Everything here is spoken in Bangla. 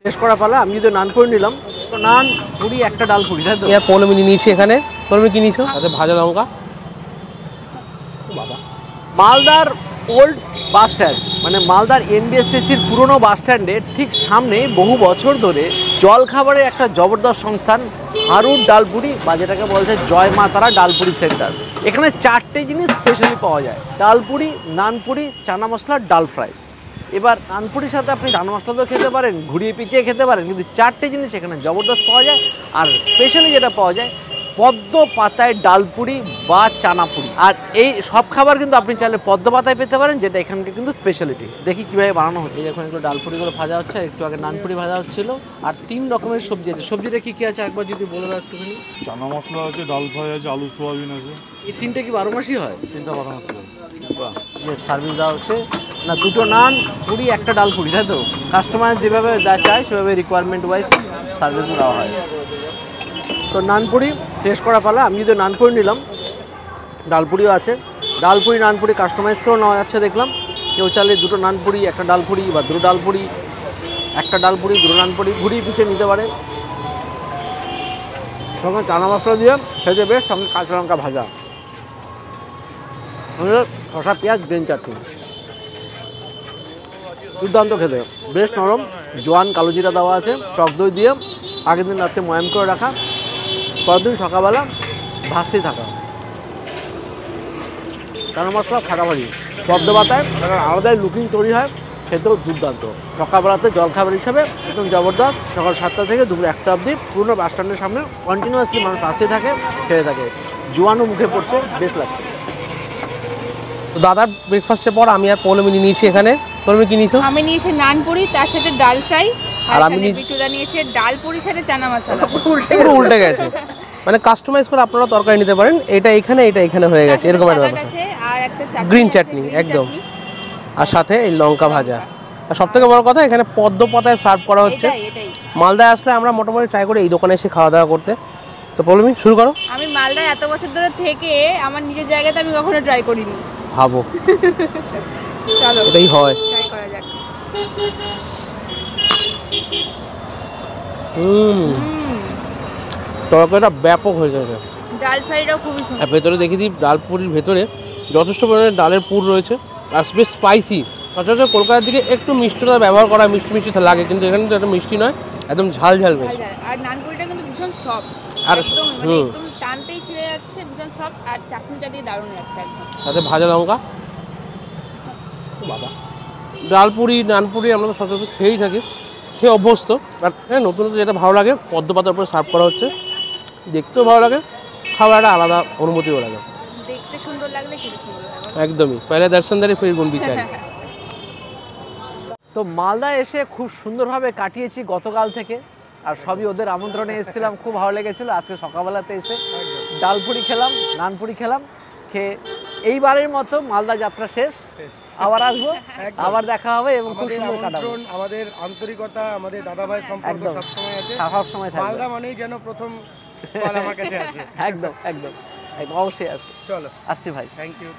টেস্ট করা পালা। আমি যদি নান পুরি নিলাম, তো নান পুরি একটা ডাল পুরি, তাই তো? 15 মিনিট নিয়েছি এখানে। 15 মিনিট কি নিয়েছো? তাতে ভাজা লঙ্কা। বাবা, মালদার ওল্ড বাস স্ট্যান্ড মানে মালদার এনবিএসটিসির পুরনো বাস স্ট্যান্ডের ঠিক সামনে বহু বছর ধরে জলখাবারের একটা জবরদস্ত সংস্থান হারুর ডালপুরি, বা যেটাকে বলছে জয় মা তারা ডালপুরি সেন্টার। এখানে 4টে জিনিস স্পেশালি পাওয়া যায়: ডালপুরি, নানপুরি, চানা মশলা, ডাল ফ্রাই। এবার নানপুরির সাথে আপনি চানা মশলাও খেতে পারেন, ঘুরিয়ে পিছিয়ে খেতে পারেন, কিন্তু 4টে জিনিস এখানে জবরদস্ত পাওয়া যায়। আর স্পেশালি যেটা পাওয়া যায় পদ্ম পাতায় ডালপুরি বা চানাপুরি। আর এই সব খাবার কিন্তু আপনি চাইলে পদ্ম পাতায় পেতে পারেন, যেটা এখানকার কিন্তু স্পেশালিটি। দেখি কীভাবে বানানো হচ্ছে। এখন এগুলো ডালপুরিগুলো ভাজা হচ্ছে, একটু আগে নানপুরি ভাজা হচ্ছিল। আর 3 রকমের সবজি আছে। সবজিটা কী কী আছে একবার যদি বলে দাও একটুখানি। চানা মশলা আছে, ডাল ফ্রাই আছে, আলু সোয়াবিন আছে। এই 3টে কি 12 মাসই হয়? 3টা 12 মাসি হয়। যে সার্ভিস দেওয়া হচ্ছে না, 2টো নান পুরি, একটা ডাল পুরি, তাই তো? কাস্টমার যেভাবে যা চায় সেভাবে রিকোয়ারমেন্ট ওয়াইজ সার্ভিস দেওয়া হয়। তো নানপুরি টেস্ট করা পালা। আমি যদি নানপুরি নিলাম, ডালপুরিও আছে। ডালপুরি নানপুরি কাস্টমাইজ করেও নেওয়া যাচ্ছে দেখলাম। কেউ চাইলে 2টো নানপুরি, একটা ডালপুরি, বা 2টো ডালপুরি, একটা ডালপুরি, 2টো নানপুরি ঘুরিয়ে পিছিয়ে নিতে পারে। সঙ্গে চানা মশলা দিয়ে খেতে বেশ, সঙ্গে কাঁচা লঙ্কা ভাজা, শসা পেঁয়াজ গ্রিন চাটনি, দুর্দান্ত খেতে, বেশ নরম। জোয়ান কালো জিরা দেওয়া আছে, টক দই দিয়ে আগের দিন রাত্রে ময়াম করে রাখা, পরের দিন সকালবেলা ভাসি থাকা। চানা মশলা ফাটাফাটি, পদ্ম পাতায় আলাদাই লুকিং তৈরি হয়, খেতেও দুর্দান্ত। সকালবেলাতে জলখাবার হিসাবে একদম জবরদস্ত। সকাল 7টা থেকে দুপুর 1টা অবধি পুরনো বাস স্ট্যান্ডের সামনে কন্টিনিউয়াসলি মানুষ আসতে থাকে, খেতে থাকে। জোয়ানও মুখে পড়ছে, বেশ লাগছে। তো দাদার ব্রেকফাস্টের পর আমি আর 15 মিনিট নিয়েছি এখানে। 15 মিনিট কি নিয়েছো? আমি নিয়েছি নানপুরি, তার সাথে ডাল ফ্রাই, আর আর আমি আমি বিটুরা নিয়েছে ডালপুরির সাথে চানা মশলা। পুরো উল্টে গেছে। মানে কাস্টমাইজ করে আপনারা তরকারি নিতে পারেন, এটা এখানে এটা এখানে হয়ে গেছে, এরকম একটা ব্যাপার। আর একটা চাটনি, গ্রিন চাটনি একদম, আর সাথে এই লঙ্কা ভাজা। আর সবথেকে বড় কথা এখানে পদ্ম পাতায় সার্ভ করা হচ্ছে। এটাই মালদায় আসলে আমরা মোটামুটি ট্রাই করি এই দোকানে এসে খাওয়া দাওয়া করতে। তো বলবি শুরু করো। আমি মালদায় এত বছর ধরে থেকে আমার নিজের জায়গাতে আমি কখনো ট্রাই করিনি। ভাবো, চলো এটাই হয়। ট্রাই করা যাক। তরকারিটা ব্যাপক হয়ে গেছে। ডাল ফ্রাইটাও খুবই সুন্দর। আর ভেতরে দেখে দিই, ডাল পুরির ভেতরে যথেষ্ট পরিমাণে ডালের পুর রয়েছে, আর বেশ স্পাইসি। সচরাচর কলকাতার দিকে একটু মিষ্টিটা ব্যবহার করা, মিষ্টি মিষ্টি লাগে, কিন্তু এখানে তো এত মিষ্টি নয়, একদম ঝাল ঝাল বেশ। আর নানপুরিটা কিন্তু ভীষণ সফট, আর একদম মানে একদম টানতেই ছিঁড়ে যাচ্ছে, ভীষণ সফট। আর চাটনিটা দিয়ে দারুণ লাগছে একদম। সাথে ভাজা লঙ্কা। বাবা, ডালপুরি নানপুরি আমরা তো সচরাচর খেয়েই থাকি, খেয়ে অভ্যস্ত। বাট হ্যাঁ, নতুন নতুন যেটা ভালো লাগে, পদ্ম পাতার উপরে সার্ভ করা হচ্ছে, দেখতেও ভালো লাগে, খাওয়ার একটা আলাদা অনুমতিও লাগে। দেখতে সুন্দর লাগলে খেতে সুন্দর লাগে। একদমই, পয়লা দর্শনদারি ফির গুণ বিচার। তো মালদায় এসে খুব সুন্দরভাবে কাটিয়েছি গতকাল থেকে, আর সবই ওদের আমন্ত্রণে এসেছিলাম, খুব ভালো লেগেছিলো। আজকে সকালবেলাতে এসে ডালপুরি খেলাম, নানপুরি খেলাম, খেয়ে এইবারের মতো মালদা যাত্রা শেষ। আবার আসবো, আবার দেখা হবে, এবং খুব সুন্দর কাটাবো। আমাদের আন্তরিকতা, আমাদের দাদাভাই সম্পর্ক সবসময় আছে, সবসময় থাকবে। মালদা মানেই যেন প্রথম আমার কাছে আসে। একদম একদম একদম, অবশ্যই আসবে। চলো আসছি ভাই। Thank you.